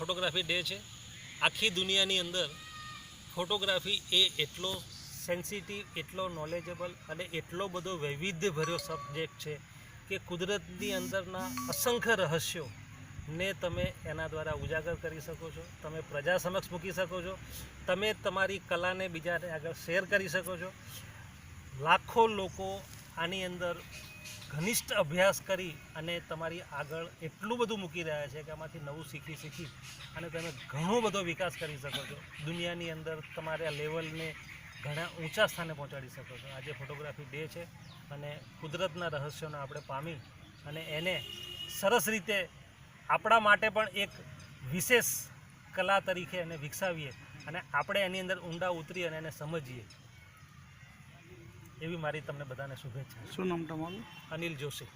Photography day છે. આખી દુનિયાની અંદર ફોટોગ્રાફી એ એટલો સેન્સિટિવ, એટલો નોલેજેબલ અને એટલો બધો વૈવિધ્યભર્યો સબ્જેક્ટ છે કે કુદરતની અંદરના અસંખ્ય રહસ્યો ને તમે એના દ્વારા ઉજાગર કરી શકો છો, તમે પ્રજા સમક્ષ મૂકી શકો છો, તમે તમારી કલાને બીજાને આગળ શેર કરી શકો છો. લાખો લોકો આની અંદર ઘનિષ્ઠ અભ્યાસ કરી અને તમારી આગળ એટલું બધું મૂકી રહ્યા છે કે આમાંથી નવું શીખી અને તમે ઘણો બધો વિકાસ કરી શકો છો. દુનિયાની અંદર તમારા લેવલને ઘણા ઊંચા સ્થાને પહોંચાડી શકો છો. આજે ફોટોગ્રાફી ડે છે અને કુદરતના રહસ્યોને આપણે પામી અને એને સરસ રીતે આપણા માટે પણ એક વિશેષ કલા તરીકે એને વિકસાવીએ અને આપણે એની અંદર ઊંડા ઉતરી અને એને સમજીએ, એવી મારી તમને બધાને શુભેચ્છા. શું નામ તમારું? અનિલ જોશી.